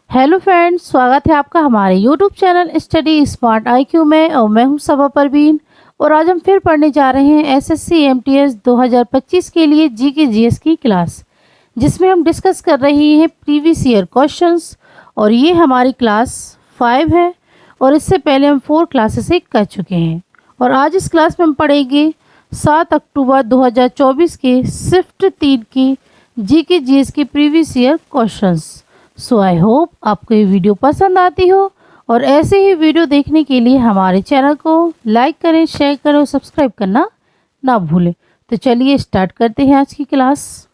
Hello friends, स्वागत है आपका हमारे YouTube channel study smart IQ में। और मैं हूं सबा परवीन। और आज हम फिर पढ़ने जा रहे हैं एसएससी एमटीएस 2025 के लिए जीके जीएस की क्लास, जिसमें हम डिस्कस कर रहे हैं प्रीवियस ईयर क्वेश्चंस। और ये हमारी क्लास 5 है और इससे पहले हम 4 क्लासेस कर चुके हैं। और आज इस क्लास में हम पढ़ेंगे 7 अक्टूबर 2024 के शिफ्ट 3 की जीके जीएस के previous year questions. So I hope आपको ये वीडियो पसंद आती हो। और ऐसे ही वीडियो देखने के लिए हमारे चैनल को लाइक करें, शेयर करें और सब्सक्राइब करना ना भूलें। तो चलिए स्टार्ट करते हैं आज की क्लास।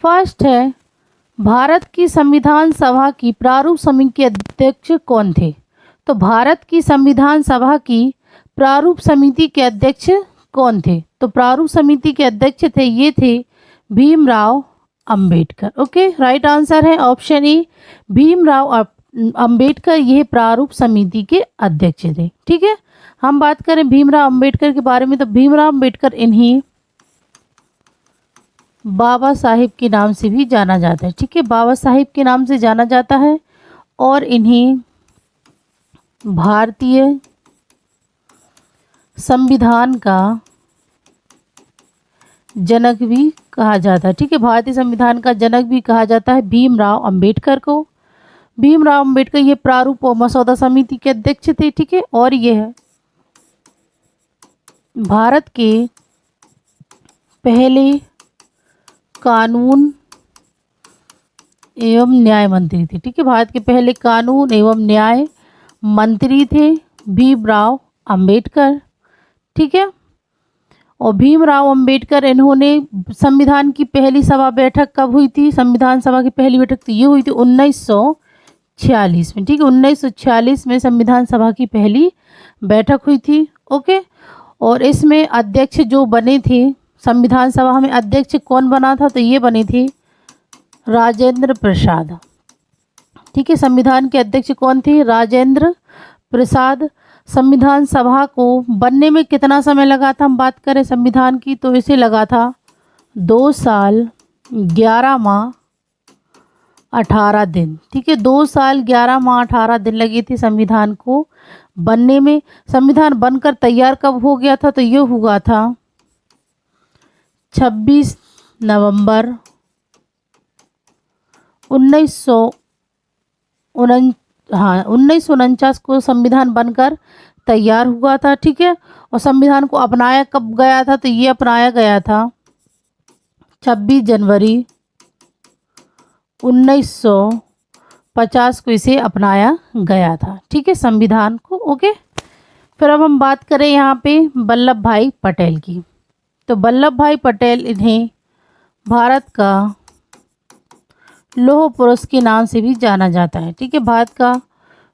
फर्स्ट है, भारत की संविधान सभा की प्रारूप समिति के अध्यक्ष कौन थे? तो भारत की संविधान सभा की प्रारूप समिति के अध्यक्ष कौन थे? तो प्रारूप समिति के अध्यक्ष थे, ये थे Bhimrao Ambedkar. Okay, right answer है ऑप्शन ए, भीमराव अंबेडकर ये प्रारूप समिति के अध्यक्ष थे। ठीक है, हम बात करें भीमराव अंबेडकर के बारे में, तो भीमराव अंबेडकर इन्हें बाबा साहिब के नाम से भी जाना जाता है। ठीक है, बाबा साहिब के नाम से जाना जाता है। और इन्हें भारतीय संविधान का जनक भी कहा जाता है। ठीक है, भारतीय संविधान का जनक भी कहा जाता है भीमराव अंबेडकर को। भीमराव अंबेडकर ये प्रारूप और मसौदा समिति के अध्यक्ष थे। ठीक है, और यह भारत के पहले कानून एवं न्याय मंत्री थे। ठीक है, भारत के पहले कानून एवं न्याय मंत्री थे भीमराव अंबेडकर। ठीक है, और भीमराव अंबेडकर इन्होंने संविधान की पहली सभा बैठक कब हुई थी? संविधान सभा की पहली बैठक तो ये हुई थी 1946 में। ठीक है, 1946 में संविधान सभा की पहली बैठक हुई थी। ओके, और इसमें अध्यक्ष जो बने थे, संविधान सभा में अध्यक्ष कौन बना था? तो ये बने थे राजेंद्र प्रसाद। ठीक है, संविधान के अध्यक्ष कौन थे? राजेंद्र प्रसाद। संविधान सभा को बनने में कितना समय लगा था? हम बात करें संविधान की, तो इसे लगा था 2 साल 11 माह 18 दिन। ठीक है, 2 साल 11 माह 18 दिन लगे थे संविधान को बनने में। संविधान बनकर तैयार कब हो गया था? तो ये हुआ था 26 नवंबर 1949 को संविधान बनकर तैयार हुआ था। ठीक है, और संविधान को अपनाया कब गया था? तो ये अपनाया गया था 26 जनवरी 1950 को इसे अपनाया गया था। ठीक है, संविधान को। ओके, फिर अब हम बात करें यहाँ पे वल्लभ भाई पटेल की। तो वल्लभ भाई पटेल इन्हें भारत का लौह पुरुष के नाम से भी जाना जाता है। ठीक है, भारत का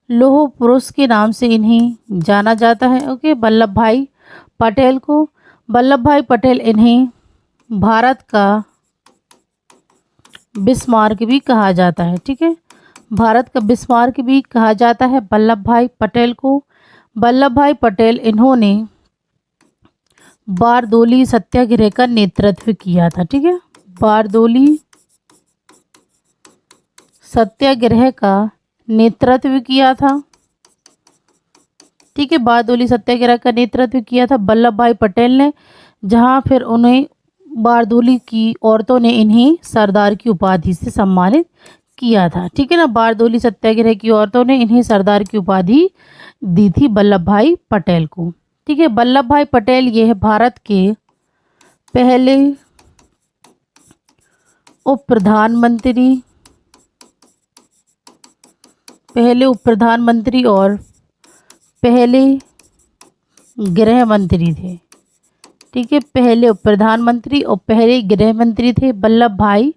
लौह पुरुष के नाम से इन्हें जाना जाता है। ओके, वल्लभ भाई पटेल को। वल्लभ भाई पटेल इन्हें भारत का बिस्मार्क भी कहा जाता है। ठीक है, भारत का बिस्मार्क भी कहा जाता है वल्लभ भाई पटेल को। वल्लभ भाई पटेल इन्होंने बारदोली सत्याग्रह का नेतृत्व किया था। ठीक है, बारदोली सत्याग्रह का नेतृत्व किया था। ठीक है, बारदोली सत्याग्रह का नेतृत्व किया था वल्लभ भाई पटेल ने, जहां फिर उन्हें बारदोली की औरतों ने इन्हें सरदार की उपाधि से सम्मानित किया था। ठीक है ना, बारदोली सत्याग्रह की औरतों ने इन्हें सरदार की उपाधि दी थी वल्लभ भाई पटेल को। ठीक है, वल्लभ भाई पटेल ये है भारत के पहले उप प्रधानमंत्री और पहले गृह मंत्री थे। ठीक है, पहले उप प्रधानमंत्री और पहले गृह मंत्री थे वल्लभ भाई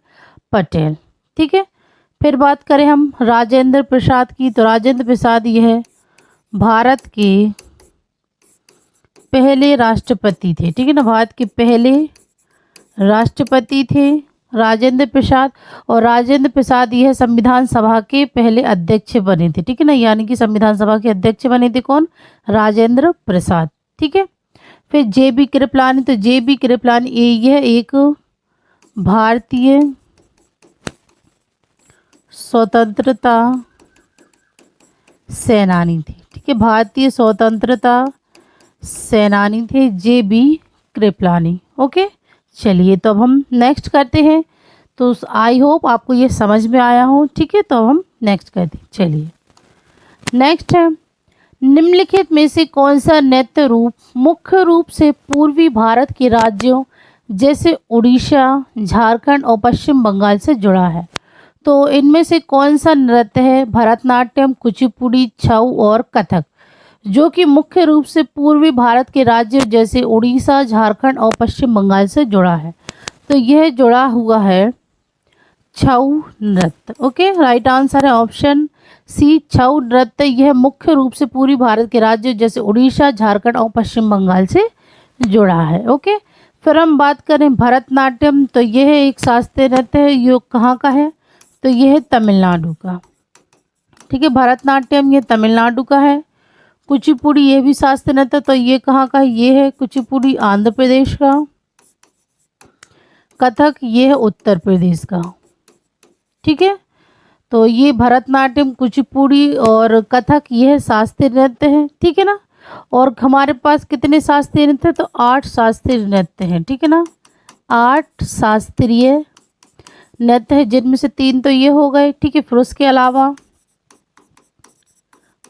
पटेल। ठीक है, फिर बात करें हम राजेंद्र प्रसाद की, तो राजेंद्र प्रसाद यह भारत के पहले राष्ट्रपति थे। ठीक है ना, भारत के पहले राष्ट्रपति थे राजेंद्र प्रसाद। और राजेंद्र प्रसाद यह संविधान सभा के पहले अध्यक्ष बने थे। ठीक है ना, यानी कि संविधान सभा के अध्यक्ष बने थे कौन? राजेंद्र प्रसाद। ठीक है, फिर जे.बी. कृपलानी, तो जे.बी. कृपलानी यह एक भारतीय स्वतंत्रता सेनानी थे। ठीक है, भारतीय स्वतंत्रता सेनानी थे JB कृपलानी। ओके, चलिए तो अब हम नेक्स्ट करते हैं। तो आई होप आपको ये समझ में आया हो। ठीक है, तो अब हम नेक्स्ट करते हैं। चलिए नेक्स्ट है, निम्नलिखित में से कौन सा नृत्य रूप मुख्य रूप से पूर्वी भारत के राज्यों जैसे उड़ीसा, झारखंड और पश्चिम बंगाल से जुड़ा है? तो इनमें से कौन सा नृत्य है भरतनाट्यम, कुचिपुड़ी, छऊ और कथक, जो कि मुख्य रूप से पूर्वी भारत के राज्यों जैसे उड़ीसा, झारखंड और पश्चिम बंगाल से जुड़ा है? तो यह जुड़ा हुआ है छऊ नृत्य। ओके, राइट आंसर है ऑप्शन सी, छऊ नृत्य। यह मुख्य रूप से पूरी भारत के राज्यों जैसे उड़ीसा, झारखंड और पश्चिम बंगाल से जुड़ा है। ओके, फिर हम बात करें भरतनाट्यम, तो यह एक शास्त्रीय नृत्य है। ये कहाँ का है? तो यह है तमिलनाडु का। ठीक है, भरतनाट्यम ये तमिलनाडु का है। कुचिपुड़ी ये भी शास्त्रीय नृत्य, तो ये कहाँ का है? ये है कुचिपुड़ी आंध्र प्रदेश का। कथक ये है उत्तर प्रदेश का। ठीक है, तो ये भरतनाट्यम, कुचिपुड़ी और कथक ये शास्त्रीय नृत्य है। ठीक है ना, और हमारे पास कितने शास्त्रीय नृत्य? तो 8 शास्त्रीय नृत्य हैं। ठीक है ना, 8 शास्त्रीय नृत्य है, जिनमें से 3 तो ये हो गए। ठीक है, फिर उसके अलावा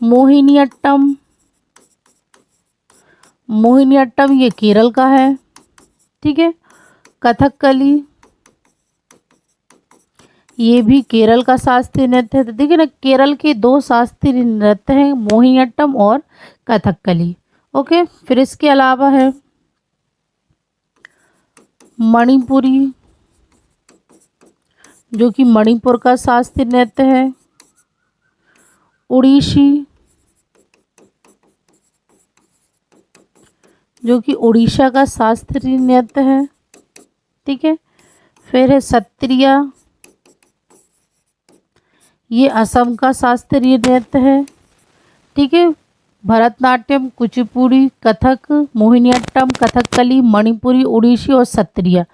मोहिनीअट्टम, मोहिनीअट्टम ये केरल का है। ठीक है, कथकली ये भी केरल का शास्त्रीय नृत्य है। तो देखिए ना, केरल के 2 शास्त्रीय नृत्य हैं, मोहिनीअट्टम और कथकली। ओके, फिर इसके अलावा है मणिपुरी, जो कि मणिपुर का शास्त्रीय नृत्य है। उड़ीसी, जो कि उड़ीसा का शास्त्रीय नृत्य है। ठीक है, फिर है सत्रिया, ये असम का शास्त्रीय नृत्य है। ठीक है, भरतनाट्यम, कुचिपुड़ी, कथक, मोहिनीअट्टम, कथकली, मणिपुरी, उड़ीसी और सत्रिया।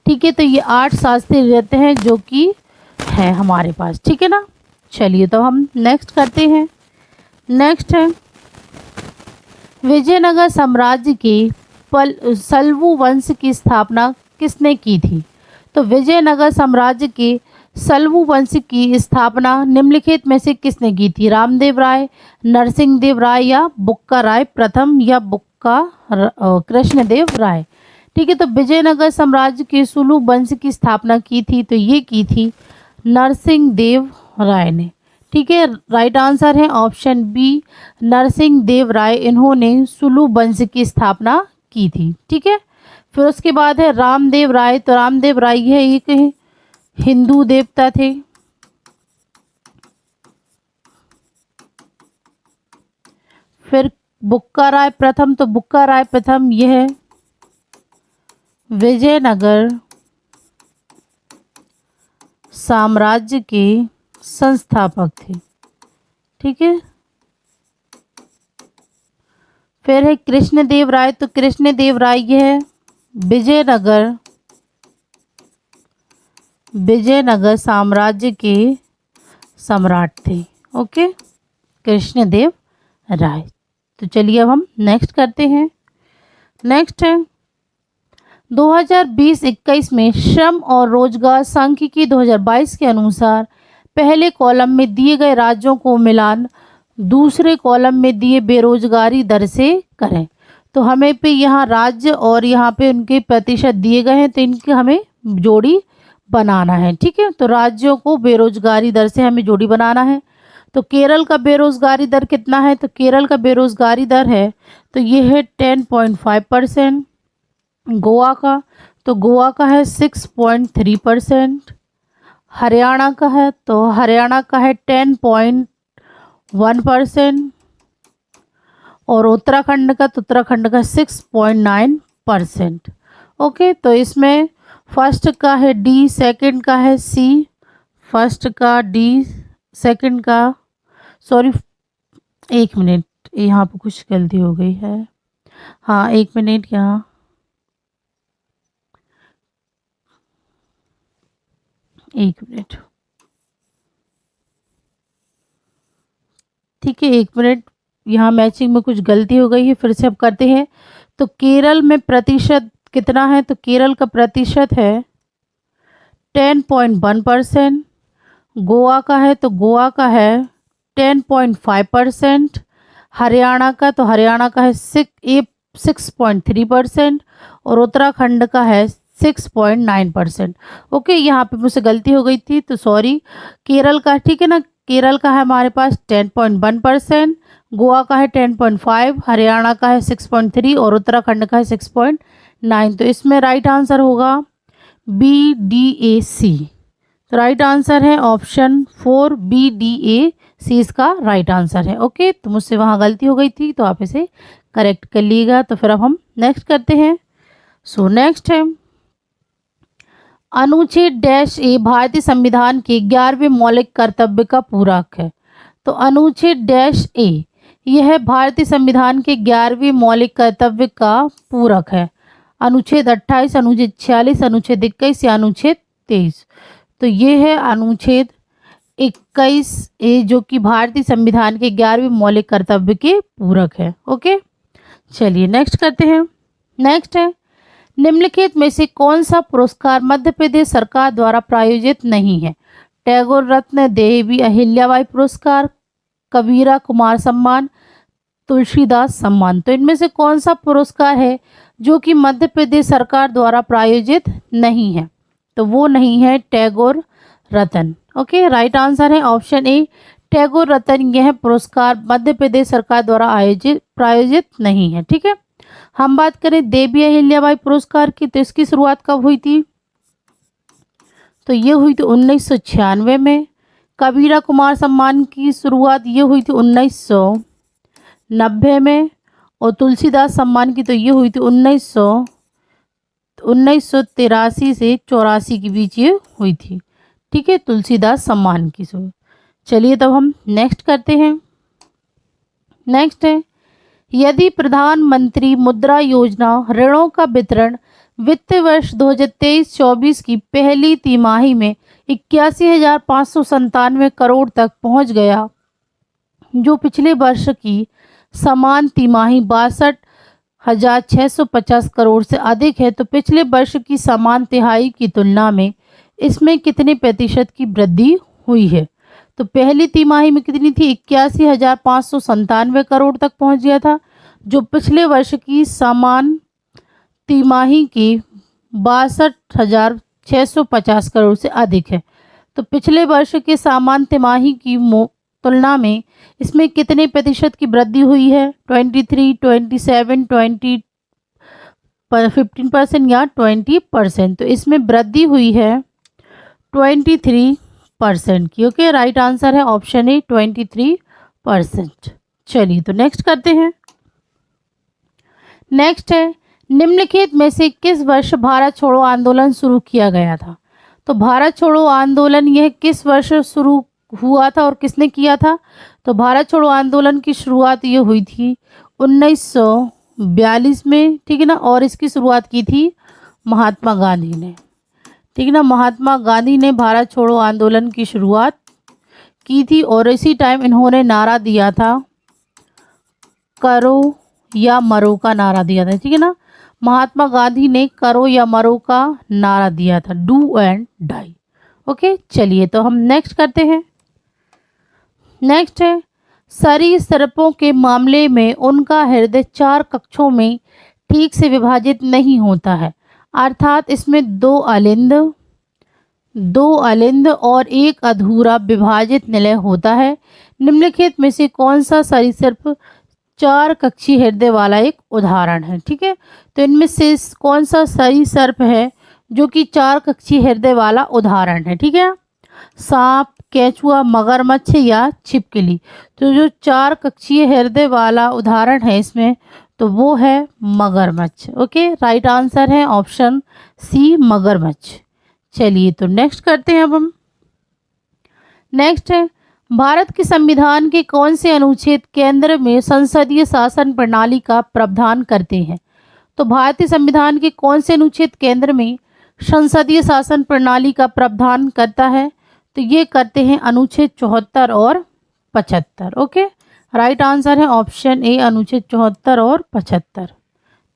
ठीक है, तो ये 8 शास्त्रीय नृत्य हैं जो कि है हमारे पास। ठीक है ना, चलिए तो हम नेक्स्ट करते हैं। नेक्स्ट है, विजयनगर साम्राज्य के सल्वु वंश की स्थापना किसने की थी? तो विजयनगर साम्राज्य के सल्वु वंश की स्थापना निम्नलिखित में से किसने की थी? रामदेव राय, नरसिंह देव राय या बुक्का राय प्रथम या बुक्का कृष्णदेव राय? ठीक है, तो विजयनगर साम्राज्य के सुलु वंश की स्थापना की थी, तो ये की थी नरसिंह देव राय ने। ठीक है, राइट आंसर है ऑप्शन बी, नरसिंह देव राय। इन्होंने सुलु वंश की स्थापना की थी। ठीक है, फिर उसके बाद है रामदेव राय। तो रामदेव राय है एक हिंदू देवता थे। फिर बुक्का राय प्रथम, तो बुक्का राय प्रथम यह विजयनगर साम्राज्य के संस्थापक थे। ठीक है, फिर है कृष्णदेव राय। तो कृष्णदेव राय यह विजयनगर साम्राज्य के सम्राट थे। ओके, कृष्णदेव राय। तो चलिए अब हम नेक्स्ट करते हैं। नेक्स्ट है 2020-21 में श्रम और रोजगार सांख्यिकी 2022 के अनुसार पहले कॉलम में दिए गए राज्यों को मिलान दूसरे कॉलम में दिए बेरोजगारी दर से करें। तो हमें पे यहाँ राज्य और यहाँ पे उनके प्रतिशत दिए गए हैं, तो इनकी हमें जोड़ी बनाना है। ठीक है, तो राज्यों को बेरोजगारी दर से हमें जोड़ी बनाना है। तो केरल का बेरोजगारी दर कितना है? तो केरल का बेरोजगारी दर है, तो ये है 10.5%। गोवा का, तो गोवा का है 6.3%। हरियाणा का है, तो हरियाणा का है 10.1%। और उत्तराखंड का, तो उत्तराखंड का 6.9%। ओके, तो इसमें फर्स्ट का है डी, सेकंड का है सी। फर्स्ट का डी, सेकंड का, सॉरी 1 मिनट, यहाँ पर कुछ गलती हो गई है। हाँ 1 मिनट, यहाँ 1 मिनट। ठीक है, 1 मिनट, यहाँ मैचिंग में कुछ गलती हो गई है, फिर से अब करते हैं। तो केरल में प्रतिशत कितना है? तो केरल का प्रतिशत है 10.1%। गोवा का है तो गोवा का है 10.5%। हरियाणा का तो हरियाणा का है 6.3%। और उत्तराखंड का है 6.9%। ओके, यहाँ पे मुझसे गलती हो गई थी तो सॉरी। केरल का, ठीक है ना, केरल का है हमारे पास 10.1%, गोवा का है 10.5, हरियाणा का है 6.3 और उत्तराखंड का है 6.9। तो इसमें राइट आंसर होगा BDAC। तो राइट आंसर है ऑप्शन 4 BDAC इसका राइट आंसर है। ओके, तो मुझसे वहाँ गलती हो गई थी तो आप इसे करेक्ट कर लीजिएगा। तो फिर अब हम नेक्स्ट करते हैं। सो नेक्स्ट है अनुच्छेद -A भारतीय संविधान के 11वें मौलिक कर्तव्य का पूरक है। तो अनुच्छेद -A यह भारतीय संविधान के 11वें मौलिक कर्तव्य का पूरक है। अनुच्छेद 28, अनुच्छेद 46, अनुच्छेद 21 या अनुच्छेद 23। तो ये है अनुच्छेद 21A जो कि भारतीय संविधान के 11वें मौलिक कर्तव्य के पूरक है। ओके, चलिए नेक्स्ट करते हैं। नेक्स्ट है निम्नलिखित में से कौन सा पुरस्कार मध्य प्रदेश सरकार द्वारा प्रायोजित नहीं है? टैगोर रत्न, देवी अहिल्याबाई पुरस्कार, कबीरा कुमार सम्मान, तुलसीदास सम्मान। तो इनमें से कौन सा पुरस्कार है जो कि मध्य प्रदेश सरकार द्वारा प्रायोजित नहीं है? तो वो नहीं है टैगोर रत्न। ओके, राइट आंसर है ऑप्शन ए टैगोर रत्न। यह पुरस्कार मध्य प्रदेश सरकार द्वारा प्रायोजित नहीं है। ठीक है, हम बात करें देवी अहिल्याबाई पुरस्कार की, तो इसकी शुरुआत कब हुई थी? तो ये हुई थी 1996 में। कबीरा कुमार सम्मान की शुरुआत ये हुई थी 1990 में। और तुलसीदास सम्मान की तो ये हुई थी 1983 से 84 के बीच ये हुई थी। ठीक है, तुलसीदास सम्मान की शुरुआत। चलिए तब हम नेक्स्ट करते हैं। नेक्स्ट है यदि प्रधानमंत्री मुद्रा योजना ऋणों का वितरण वित्त वर्ष 2023-24 की पहली तिमाही में 81,597 करोड़ तक पहुंच गया, जो पिछले वर्ष की समान तिमाही 62,650 करोड़ से अधिक है, तो पिछले वर्ष की समान तिहाई की तुलना में इसमें कितने प्रतिशत की वृद्धि हुई है? तो पहली तिमाही में कितनी थी? 81,597 करोड़ तक पहुंच गया था, जो पिछले वर्ष की समान तिमाही की 62,650 करोड़ से अधिक है। तो पिछले वर्ष के समान तिमाही की तुलना में इसमें कितने प्रतिशत की वृद्धि हुई है? 23, 27, 20, 15% या 20%। तो इसमें वृद्धि हुई है 23% की। ओके, राइट आंसर है ऑप्शन ए 23%। चलिए तो नेक्स्ट करते हैं। नेक्स्ट है निम्नलिखित में से किस वर्ष भारत छोड़ो आंदोलन शुरू किया गया था? तो भारत छोड़ो आंदोलन यह किस वर्ष शुरू हुआ था और किसने किया था? तो भारत छोड़ो आंदोलन की शुरुआत ये हुई थी 1942 में। ठीक है ना, और इसकी शुरुआत की थी महात्मा गांधी ने। ठीक है ना, महात्मा गांधी ने भारत छोड़ो आंदोलन की शुरुआत की थी और इसी टाइम इन्होंने नारा दिया था करो या मरो का नारा दिया था। ठीक है ना, महात्मा गांधी ने करो या मरो का नारा दिया था, डू एंड डाई। ओके, चलिए तो हम नेक्स्ट करते हैं। नेक्स्ट है सरीसृपों के मामले में उनका हृदय 4 कक्षों में ठीक से विभाजित नहीं होता है, अर्थात इसमें 2 अलिंद और 1 अधूरा विभाजित निलय होता है। निम्नलिखित में से कौन सा सरीसृप 4 कक्षीय हृदय वाला एक उदाहरण है? ठीक है, तो इनमें से कौन सा सरीसृप है जो कि 4 कक्षीय हृदय वाला उदाहरण है? ठीक है, सांप, केचुआ, मगरमच्छ या छिपकली। तो जो 4 कक्षीय हृदय वाला उदाहरण है इसमें, तो वो है मगरमच्छ। ओके, राइट आंसर है ऑप्शन सी मगरमच्छ। चलिए तो नेक्स्ट करते हैं अब हम। नेक्स्ट है भारत के संविधान के कौन से अनुच्छेद केंद्र में संसदीय शासन प्रणाली का प्रावधान करते हैं? तो भारतीय संविधान के कौन से अनुच्छेद केंद्र में संसदीय शासन प्रणाली का प्रावधान करता है? तो ये करते हैं अनुच्छेद 74 और 75। ओके, राइट आंसर है ऑप्शन ए अनुच्छेद 74 और 75।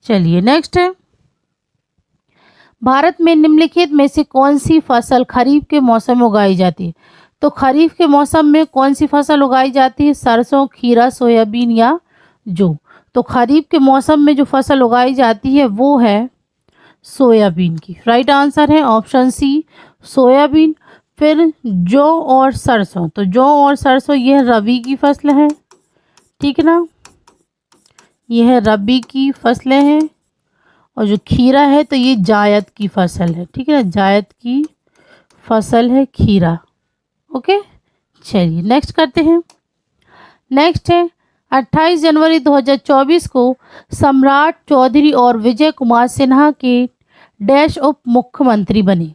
चलिए नेक्स्ट है, भारत में निम्नलिखित में से कौन सी फसल खरीफ के मौसम में उगाई जाती है? तो खरीफ के मौसम में कौन सी फसल उगाई जाती है? सरसों, खीरा, सोयाबीन या जौ? तो खरीफ के मौसम में जो फसल उगाई जाती है वो है सोयाबीन की। राइट आंसर है ऑप्शन सी सोयाबीन। फिर जौ और सरसों, तो जौ और सरसों यह रबी की फसल है, ठीक है ना, यह रबी की फसलें हैं। और जो खीरा है तो ये जायद की फसल है, ठीक है ना, जायद की फसल है खीरा। ओके, चलिए नेक्स्ट करते हैं। नेक्स्ट है 28 जनवरी 2024 को सम्राट चौधरी और विजय कुमार सिन्हा के डैश उप मुख्यमंत्री बने।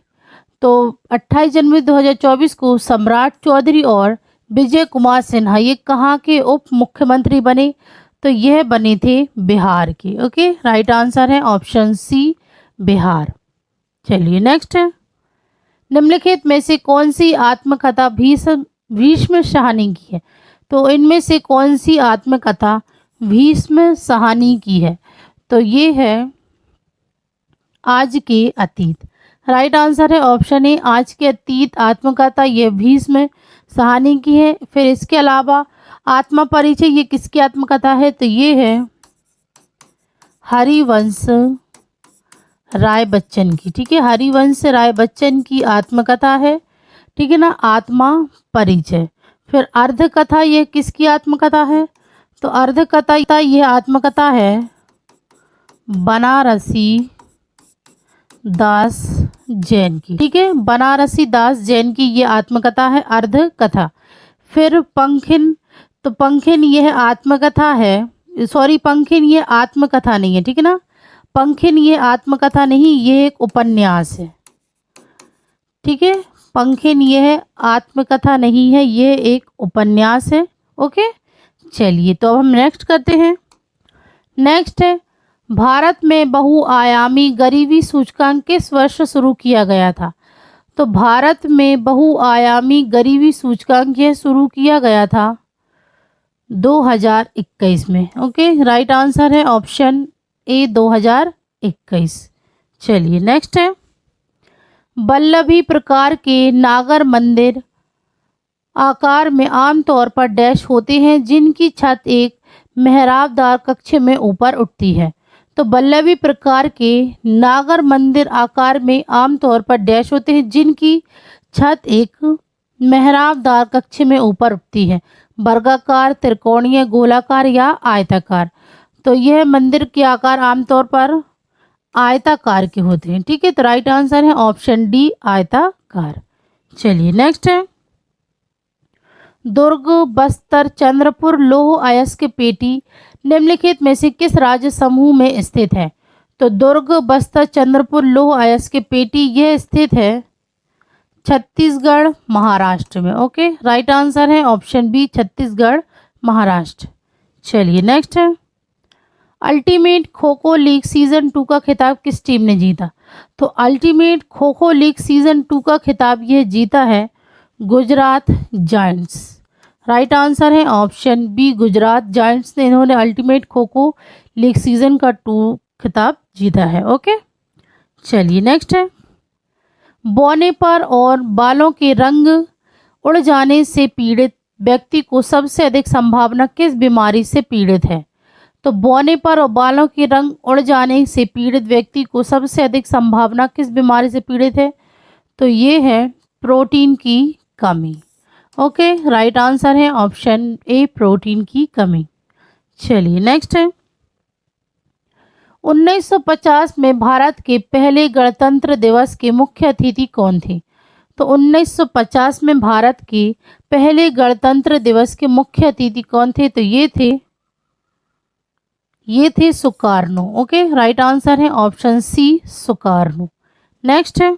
तो 28 जनवरी 2024 को सम्राट चौधरी और विजय कुमार सिन्हा ये कहाँ के उप मुख्यमंत्री बने? तो यह बने थे बिहार के। ओके, राइट आंसर है ऑप्शन सी बिहार। चलिए नेक्स्ट है, निम्नलिखित में से कौन सी आत्मकथा भीष्म साहनी की है? तो इनमें से कौन सी आत्मकथा भीष्म साहनी की है? तो ये है आज के अतीत। राइट आंसर है ऑप्शन ए आज के अतीत आत्मकथा यह भीष्म साहनी की है। फिर इसके अलावा आत्मा परिचय ये किसकी आत्मकथा है? तो ये है हरिवंश राय बच्चन की, ठीक है, हरिवंश राय बच्चन की आत्मकथा है, ठीक है ना, आत्मा परिचय। फिर अर्धकथा ये किसकी आत्मकथा है? तो अर्धकथा यह आत्मकथा है बनारसी दास जैन की, ठीक है, बनारसी दास जैन की ये आत्मकथा है अर्धकथा। फिर पंखिन, तो पंखिन यह आत्मकथा है, सॉरी पंखिन ये आत्मकथा नहीं है, ठीक है ना, पंखिन ये आत्मकथा नहीं, ये एक उपन्यास है, ठीक है, पंखिन यह आत्मकथा नहीं है, ये एक उपन्यास है। ओके, चलिए तो अब हम नेक्स्ट करते हैं। नेक्स्ट है, भारत में बहुआयामी गरीबी सूचकांक किस वर्ष शुरू किया गया था? तो भारत में बहुआयामी गरीबी सूचकांक यह शुरू किया गया था 2021 में। ओके, राइट आंसर है ऑप्शन ए 2021। चलिए नेक्स्ट है, वल्लभी प्रकार के नागर मंदिर आकार में आमतौर पर डैश होते हैं जिनकी छत एक मेहराबदार कक्ष में ऊपर उठती है। तो वल्लभी प्रकार के नागर मंदिर आकार में आमतौर पर डैश होते हैं जिनकी छत एक मेहराबदार कक्ष में ऊपर उठती है, वर्गाकार, त्रिकोणीय, गोलाकार या आयताकार। तो यह मंदिर के आकार आमतौर पर आयताकार के होते हैं, ठीक है, तो राइट आंसर है ऑप्शन डी आयताकार। चलिए नेक्स्ट है, दुर्ग, बस्तर, चंद्रपुर लौह अयस्क पेटी निम्नलिखित में से किस राज्य समूह में स्थित है? तो दुर्ग, बस्तर, चंद्रपुर लौह अयस्क पेटी यह स्थित है छत्तीसगढ़ महाराष्ट्र में। ओके, राइट आंसर है ऑप्शन बी छत्तीसगढ़ महाराष्ट्र। चलिए नेक्स्ट है, ultimate kho kho league season 2 का खिताब किस टीम ने जीता? तो ultimate kho kho league season 2 का खिताब यह जीता है गुजरात जायंट्स। राइट आंसर है ऑप्शन बी गुजरात जायंट्स ने इन्होंने ultimate kho kho league season का 2 खिताब जीता है। ओके, चलिए नेक्स्ट है, बौने पर और बालों के रंग उड़ जाने से पीड़ित व्यक्ति को सबसे अधिक संभावना किस बीमारी से पीड़ित है? तो बौने पर और बालों के रंग उड़ जाने से पीड़ित व्यक्ति को सबसे अधिक संभावना किस बीमारी से पीड़ित है? तो ये है प्रोटीन की कमी। ओके, राइट आंसर है ऑप्शन ए प्रोटीन की कमी। चलिए नेक्स्ट है, 1950 में भारत के पहले गणतंत्र दिवस के मुख्य अतिथि कौन थे? तो 1950 में भारत के पहले गणतंत्र दिवस के मुख्य अतिथि कौन थे? तो ये थे सुकार्नो। ओके, राइट आंसर है ऑप्शन सी सुकार्नो। नेक्स्ट है,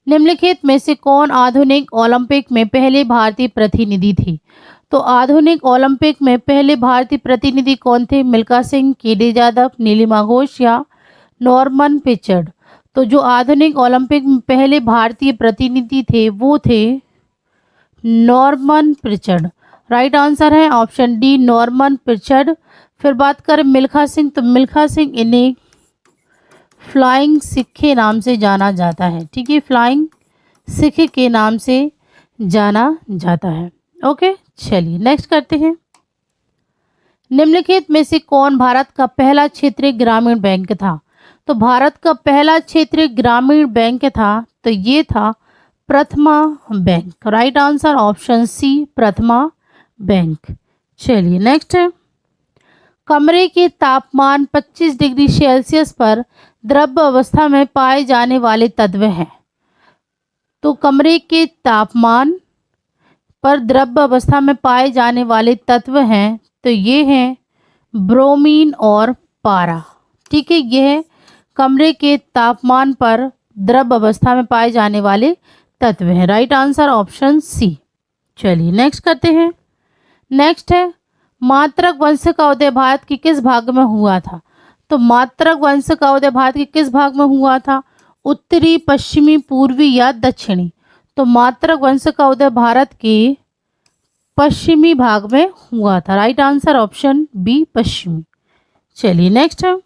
निम्नलिखित में से कौन आधुनिक ओलंपिक में पहले भारतीय प्रतिनिधि थे? तो आधुनिक ओलंपिक में पहले भारतीय प्रतिनिधि कौन थे? मिल्खा सिंह, केडी यादव, नीलिमा घोष या नॉर्मन पिचर्ड? तो जो आधुनिक ओलंपिक में पहले भारतीय प्रतिनिधि थे वो थे नॉर्मन पिचर्ड। राइट आंसर है ऑप्शन डी नॉर्मन पिचर्ड। फिर बात करें मिल्खा सिंह, तो मिल्खा सिंह इन्हें फ्लाइंग सिख के नाम से जाना जाता है। ठीक है, फ्लाइंग सिख के नाम से जाना जाता है। ओके, चलिए नेक्स्ट करते हैं। निम्नलिखित में से कौन भारत का पहला क्षेत्रीय ग्रामीण बैंक था? तो भारत का पहला क्षेत्रीय ग्रामीण बैंक था, तो ये था Prathama bank. Right answer option C Prathama bank. चलिए नेक्स्ट है। कमरे के तापमान 25 डिग्री सेल्सियस पर द्रव अवस्था में पाए जाने वाले तत्व हैं। तो कमरे के तापमान पर द्रव अवस्था में पाए जाने वाले तत्व हैं, तो ये हैं ब्रोमीन और पारा। ठीक है, ये है कमरे के तापमान पर द्रव अवस्था में पाए जाने वाले तत्व हैं। Right answer option C. चलिए नेक्स्ट करते हैं। नेक्स्ट है मात्रक वंश का उदय भारत के किस भाग में हुआ था? तो मात्रक वंश का उदय भारत के किस भाग में हुआ था? उत्तरी, पश्चिमी, पूर्वी या दक्षिणी? तो मात्रक वंश का उदय भारत के पश्चिमी भाग में हुआ था। राइट आंसर ऑप्शन बी पश्चिमी। चलिए नेक्स्ट है।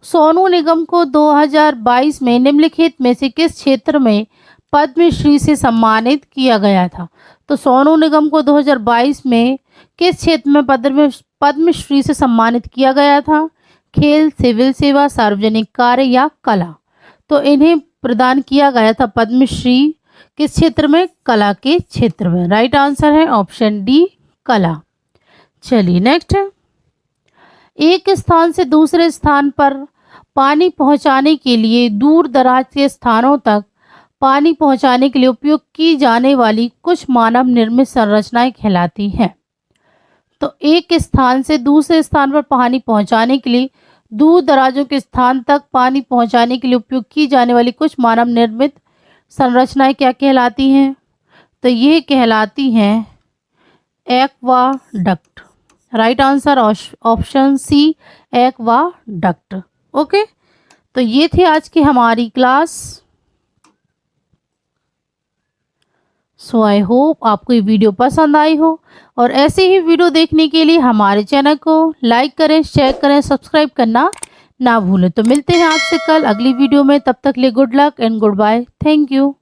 सोनू निगम को 2022 में निम्नलिखित में से किस क्षेत्र में पद्मश्री से सम्मानित किया गया था? तो सोनू निगम को 2022 में किस क्षेत्र में पद्मश्री से सम्मानित किया गया था? खेल, सिविल सेवा, सार्वजनिक कार्य या कला? तो इन्हें प्रदान किया गया था पद्मश्री किस क्षेत्र में? कला के क्षेत्र में। राइट आंसर है ऑप्शन डी कला। चलिए नेक्स्ट है। एक स्थान से दूसरे स्थान पर पानी पहुंचाने के लिए दूर दराज के स्थानों तक पानी पहुंचाने के लिए उपयोग की जाने वाली कुछ मानव निर्मित संरचनाएं कहलाती हैं। तो एक स्थान से दूसरे स्थान पर पानी पहुंचाने के लिए दूर दराजों के स्थान तक पानी पहुंचाने के लिए उपयोग की जाने वाली कुछ मानव निर्मित संरचनाएं क्या कहलाती हैं? तो ये कहलाती हैं aqueduct. Right answer option C aqueduct. Okay, तो ये थी आज की हमारी क्लास। सो आई होप आपको ये वीडियो पसंद आई हो, और ऐसे ही वीडियो देखने के लिए हमारे चैनल को लाइक करें, शेयर करें, सब्सक्राइब करना ना भूलें। तो मिलते हैं आपसे कल अगली वीडियो में। तब तक लिए good luck and goodbye. Thank you.